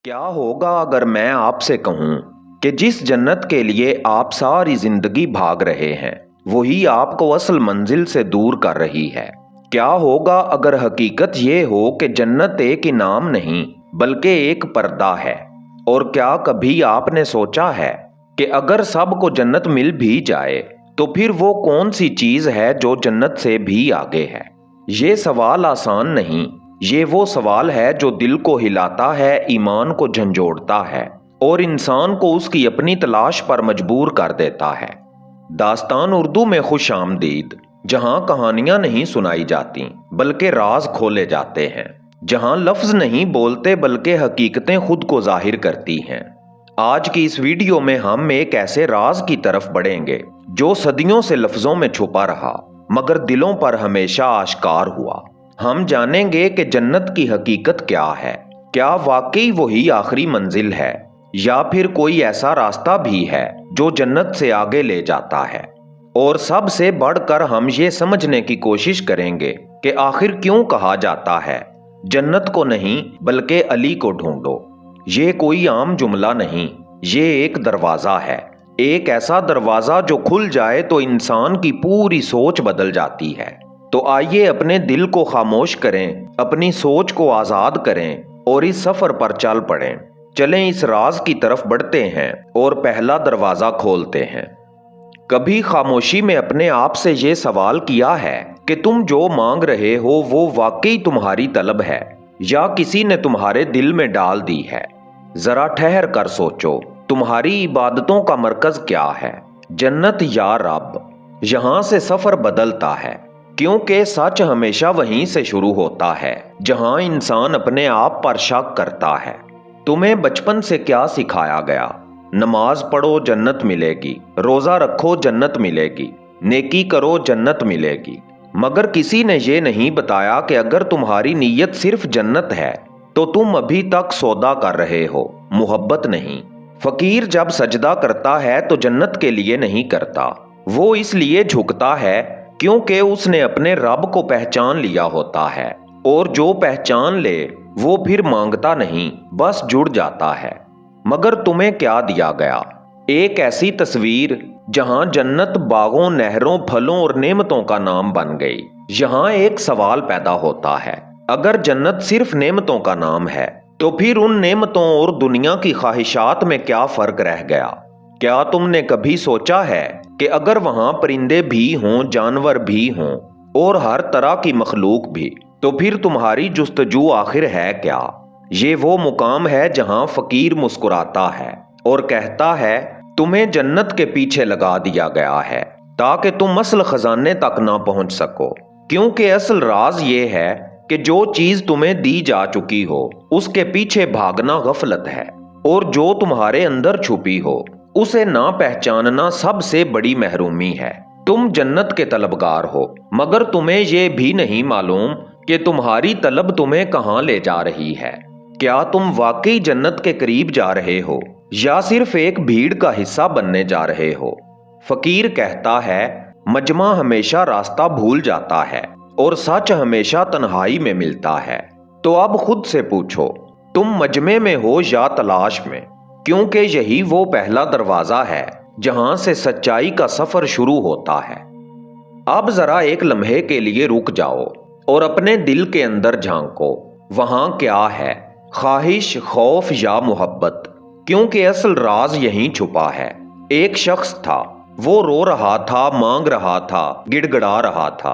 क्या होगा अगर मैं आपसे कहूं कि जिस जन्नत के लिए आप सारी जिंदगी भाग रहे हैं वही आपको असल मंजिल से दूर कर रही है। क्या होगा अगर हकीकत ये हो कि जन्नत एक इनाम नहीं बल्कि एक पर्दा है। और क्या कभी आपने सोचा है कि अगर सबको जन्नत मिल भी जाए तो फिर वो कौन सी चीज है जो जन्नत से भी आगे है। ये सवाल आसान नहीं, ये वो सवाल है जो दिल को हिलाता है, ईमान को झंझोड़ता है और इंसान को उसकी अपनी तलाश पर मजबूर कर देता है। दास्तान उर्दू में खुश आमदीद, जहां कहानियां नहीं सुनाई जाती बल्कि राज खोले जाते हैं, जहां लफ्ज नहीं बोलते बल्कि हकीकतें खुद को जाहिर करती हैं। आज की इस वीडियो में हम एक ऐसे राज की तरफ बढ़ेंगे जो सदियों से लफ्जों में छुपा रहा मगर दिलों पर हमेशा आश्कार हुआ। हम जानेंगे कि जन्नत की हकीकत क्या है, क्या वाकई वही आखिरी मंजिल है या फिर कोई ऐसा रास्ता भी है जो जन्नत से आगे ले जाता है। और सबसे बढ़कर हम ये समझने की कोशिश करेंगे कि आखिर क्यों कहा जाता है जन्नत को नहीं बल्कि अली को ढूंढो। ये कोई आम जुमला नहीं, ये एक दरवाजा है, एक ऐसा दरवाजा जो खुल जाए तो इंसान की पूरी सोच बदल जाती है। तो आइए अपने दिल को खामोश करें, अपनी सोच को आजाद करें और इस सफर पर चल पड़ें। चलें इस राज की तरफ बढ़ते हैं और पहला दरवाजा खोलते हैं। कभी खामोशी में अपने आप से ये सवाल किया है कि तुम जो मांग रहे हो वो वाकई तुम्हारी तलब है या किसी ने तुम्हारे दिल में डाल दी है। जरा ठहर कर सोचो, तुम्हारी इबादतों का मरकज क्या है, जन्नत या रब। यहां से सफर बदलता है क्योंकि सच हमेशा वहीं से शुरू होता है जहां इंसान अपने आप पर शक करता है। तुम्हें बचपन से क्या सिखाया गया? नमाज पढ़ो जन्नत मिलेगी, रोजा रखो जन्नत मिलेगी, नेकी करो जन्नत मिलेगी। मगर किसी ने ये नहीं बताया कि अगर तुम्हारी नीयत सिर्फ जन्नत है तो तुम अभी तक सौदा कर रहे हो, मोहब्बत नहीं। फकीर जब सजदा करता है तो जन्नत के लिए नहीं करता, वो इसलिए झुकता है क्योंकि उसने अपने रब को पहचान लिया होता है। और जो पहचान ले वो फिर मांगता नहीं, बस जुड़ जाता है। मगर तुम्हें क्या दिया गया? एक ऐसी तस्वीर जहां जन्नत बागों, नहरों, फलों और नेमतों का नाम बन गई। यहां एक सवाल पैदा होता है, अगर जन्नत सिर्फ नेमतों का नाम है तो फिर उन नेमतों और दुनिया की ख्वाहिशात में क्या फर्क रह गया? क्या तुमने कभी सोचा है कि अगर वहां परिंदे भी हों, जानवर भी हों और हर तरह की मखलूक भी, तो फिर तुम्हारी जुस्तजू आखिर है क्या? ये वो मुकाम है जहां फकीर मुस्कुराता है और कहता है तुम्हें जन्नत के पीछे लगा दिया गया है ताकि तुम असल खजाने तक ना पहुंच सको। क्योंकि असल राज ये है कि जो चीज तुम्हें दी जा चुकी हो उसके पीछे भागना गफलत है, और जो तुम्हारे अंदर छुपी हो उसे ना पहचानना सबसे बड़ी महरूमी है। तुम जन्नत के तलबगार हो मगर तुम्हें ये भी नहीं मालूम कि तुम्हारी तलब तुम्हें कहां ले जा रही है। क्या तुम वाकई जन्नत के करीब जा रहे हो या सिर्फ एक भीड़ का हिस्सा बनने जा रहे हो? फकीर कहता है मजमा हमेशा रास्ता भूल जाता है और सच हमेशा तन्हाई में मिलता है। तो अब खुद से पूछो, तुम मजमे में हो या तलाश में? क्योंकि यही वो पहला दरवाजा है जहां से सच्चाई का सफर शुरू होता है। अब जरा एक लम्हे के लिए रुक जाओ और अपने दिल के अंदर झांको, वहां क्या है, ख्वाहिश, खौफ या मोहब्बत? क्योंकि असल राज यहीं छुपा है। एक शख्स था, वो रो रहा था, मांग रहा था, गिड़गिड़ा रहा था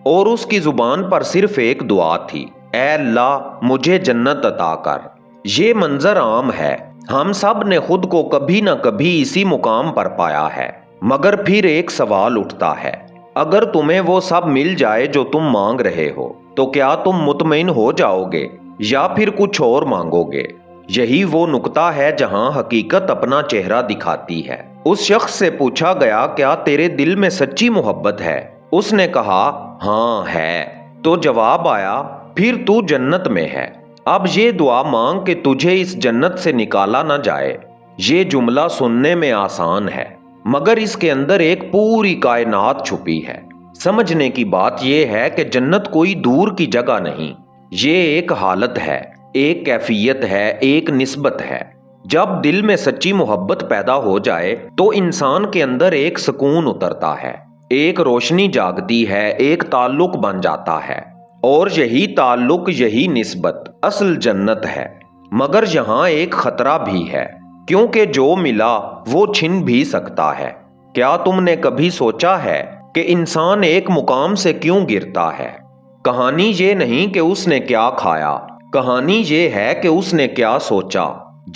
और उसकी जुबान पर सिर्फ एक दुआ थी, ऐ अल्लाह मुझे जन्नत अता कर। ये मंजर आम है, हम सब ने खुद को कभी ना कभी इसी मुकाम पर पाया है। मगर फिर एक सवाल उठता है, अगर तुम्हें वो सब मिल जाए जो तुम मांग रहे हो तो क्या तुम मुतमईन हो जाओगे या फिर कुछ और मांगोगे? यही वो नुक्ता है जहां हकीकत अपना चेहरा दिखाती है। उस शख्स से पूछा गया, क्या तेरे दिल में सच्ची मोहब्बत है? उसने कहा हाँ है। तो जवाब आया, फिर तू जन्नत में है। अब ये दुआ मांग कि तुझे इस जन्नत से निकाला ना जाए। ये जुमला सुनने में आसान है मगर इसके अंदर एक पूरी कायनात छुपी है। समझने की बात यह है कि जन्नत कोई दूर की जगह नहीं, ये एक हालत है, ایک کیفیت ہے، ایک نسبت ہے۔ جب دل میں سچی محبت پیدا ہو جائے تو انسان کے اندر ایک سکون اترتا ہے، ایک روشنی جاگتی ہے، ایک تعلق بن جاتا ہے، اور یہی تعلق، یہی نسبت اصل جنت ہے۔ مگر یہاں ایک خطرہ بھی ہے، کیونکہ جو ملا وہ چھن بھی سکتا ہے۔ کیا تم نے کبھی سوچا ہے کہ انسان ایک مقام سے کیوں گرتا ہے؟ کہانی یہ نہیں کہ اس نے کیا کھایا، کہانی یہ ہے کہ اس نے کیا سوچا۔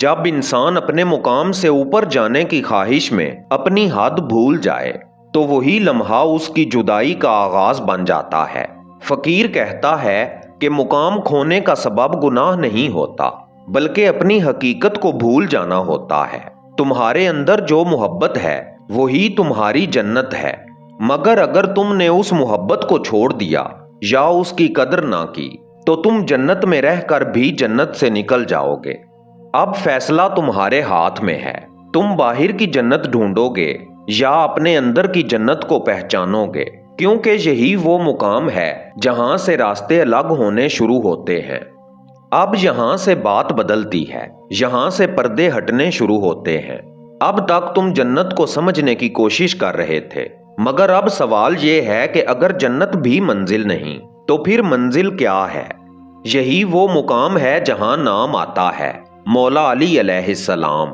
جب انسان اپنے مقام سے اوپر جانے کی خواہش میں اپنی حد بھول جائے تو وہی لمحہ اس کی جدائی کا آغاز بن جاتا ہے۔ فقیر کہتا ہے کہ مقام کھونے کا سبب گناہ نہیں ہوتا، بلکہ اپنی حقیقت کو بھول جانا ہوتا ہے۔ تمہارے اندر جو محبت ہے وہی تمہاری جنت ہے، مگر اگر تم نے اس محبت کو چھوڑ دیا یا اس کی قدر نہ کی تو تم جنت میں رہ کر بھی جنت سے نکل جاؤ گے۔ اب فیصلہ تمہارے ہاتھ میں ہے، تم باہر کی جنت ڈھونڈو گے یا اپنے اندر کی جنت کو پہچانو گے، کیونکہ یہی وہ مقام ہے جہاں سے راستے الگ ہونے شروع ہوتے ہیں۔ اب یہاں سے بات بدلتی ہے، یہاں سے پردے ہٹنے شروع ہوتے ہیں۔ اب تک تم جنت کو سمجھنے کی کوشش کر رہے تھے، مگر اب سوال یہ ہے کہ اگر جنت بھی منزل نہیں تو پھر منزل کیا ہے؟ یہی وہ مقام ہے جہاں نام آتا ہے مولا علی علیہ السلام۔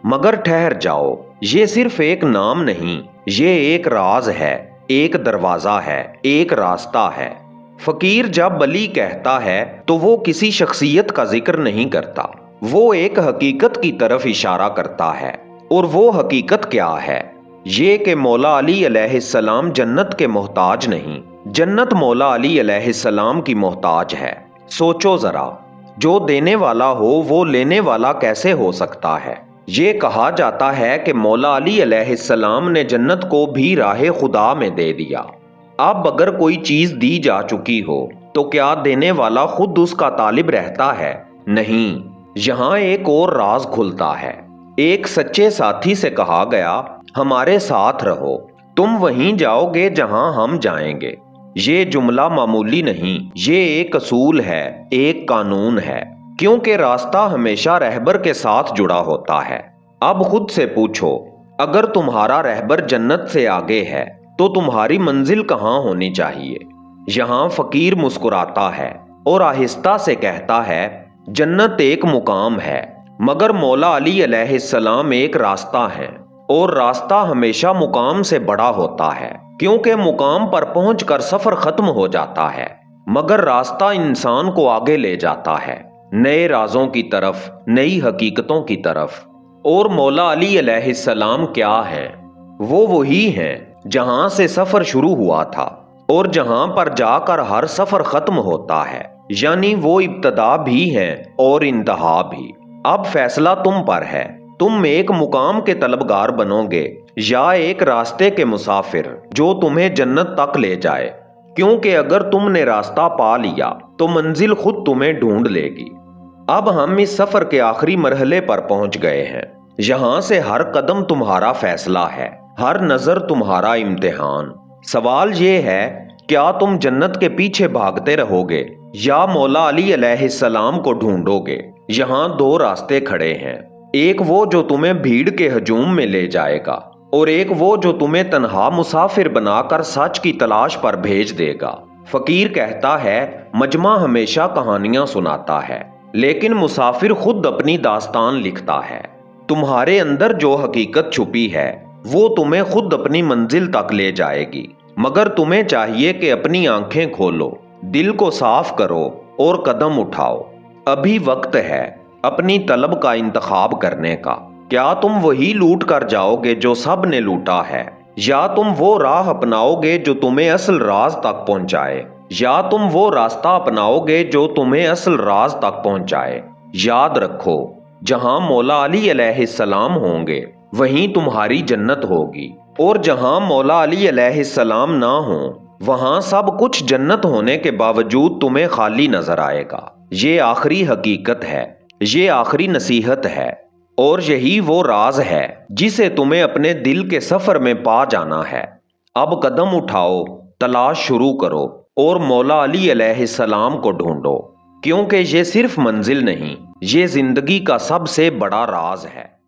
مگر ٹھہر جاؤ، یہ صرف ایک نام نہیں، یہ ایک راز ہے، ایک دروازہ ہے، ایک راستہ ہے۔ فقیر جب علی کہتا ہے تو وہ کسی شخصیت کا ذکر نہیں کرتا، وہ ایک حقیقت کی طرف اشارہ کرتا ہے۔ اور وہ حقیقت کیا ہے؟ یہ کہ مولا علی علیہ السلام جنت کے محتاج نہیں، جنت مولا علی علیہ السلام کی محتاج ہے۔ سوچو ذرا، جو دینے والا ہو وہ لینے والا کیسے ہو سکتا ہے؟ یہ کہا جاتا ہے کہ مولا علی علیہ السلام نے جنت کو بھی راہ خدا میں دے دیا۔ اب اگر کوئی چیز دی جا چکی ہو تو کیا دینے والا خود اس کا طالب رہتا ہے؟ نہیں، یہاں ایک اور راز کھلتا ہے۔ ایک سچے ساتھی سے کہا گیا، ہمارے ساتھ رہو، تم وہیں جاؤ گے جہاں ہم جائیں گے۔ یہ جملہ معمولی نہیں، یہ ایک اصول ہے، ایک قانون ہے، کیونکہ راستہ ہمیشہ رہبر کے ساتھ جڑا ہوتا ہے۔ اب خود سے پوچھو، اگر تمہارا رہبر جنت سے آگے ہے تو تمہاری منزل کہاں ہونی چاہیے؟ یہاں فقیر مسکراتا ہے اور آہستہ سے کہتا ہے، جنت ایک مقام ہے، مگر مولا علی علیہ السلام ایک راستہ ہے، اور راستہ ہمیشہ مقام سے بڑا ہوتا ہے، کیونکہ مقام پر پہنچ کر سفر ختم ہو جاتا ہے، مگر راستہ انسان کو آگے لے جاتا ہے، نئے رازوں کی طرف، نئی حقیقتوں کی طرف۔ اور مولا علی علیہ السلام کیا ہیں؟ وہ وہی ہیں جہاں سے سفر شروع ہوا تھا اور جہاں پر جا کر ہر سفر ختم ہوتا ہے، یعنی وہ ابتدا بھی ہیں اور انتہا بھی۔ اب فیصلہ تم پر ہے، تم ایک مقام کے طلبگار بنو گے یا ایک راستے کے مسافر جو تمہیں جنت تک لے جائے، کیونکہ اگر تم نے راستہ پا لیا تو منزل خود تمہیں ڈھونڈ لے گی۔ اب ہم اس سفر کے آخری مرحلے پر پہنچ گئے ہیں، یہاں سے ہر قدم تمہارا فیصلہ ہے، ہر نظر تمہارا امتحان۔ سوال یہ ہے، کیا تم جنت کے پیچھے بھاگتے رہو گے یا مولا علی علیہ السلام کو ڈھونڈو گے؟ یہاں دو راستے کھڑے ہیں، ایک وہ جو تمہیں بھیڑ کے ہجوم میں لے جائے گا، اور ایک وہ جو تمہیں تنہا مسافر بنا کر سچ کی تلاش پر بھیج دے گا۔ فقیر کہتا ہے، مجمع ہمیشہ کہانیاں سناتا ہے، لیکن مسافر خود اپنی داستان لکھتا ہے۔ تمہارے اندر جو حقیقت چھپی ہے وہ تمہیں خود اپنی منزل تک لے جائے گی، مگر تمہیں چاہیے کہ اپنی آنکھیں کھولو، دل کو صاف کرو اور قدم اٹھاؤ۔ ابھی وقت ہے اپنی طلب کا انتخاب کرنے کا۔ کیا تم وہی لوٹ کر جاؤ گے جو سب نے لوٹا ہے، یا تم وہ راہ اپناؤ گے جو تمہیں اصل راز تک پہنچائے، یا تم وہ راستہ اپناؤ گے جو تمہیں اصل راز تک پہنچائے؟ یاد رکھو، جہاں مولا علی علیہ السلام ہوں گے وہیں تمہاری جنت ہوگی، اور جہاں مولا علی علیہ السلام نہ ہوں وہاں سب کچھ جنت ہونے کے باوجود تمہیں خالی نظر آئے گا۔ یہ آخری حقیقت ہے، یہ آخری نصیحت ہے، اور یہی وہ راز ہے جسے تمہیں اپنے دل کے سفر میں پا جانا ہے۔ اب قدم اٹھاؤ، تلاش شروع کرو اور مولا علی علیہ السلام کو ڈھونڈو۔ کیونکہ یہ صرف منزل نہیں، یہ زندگی کا سب سے بڑا راز ہے۔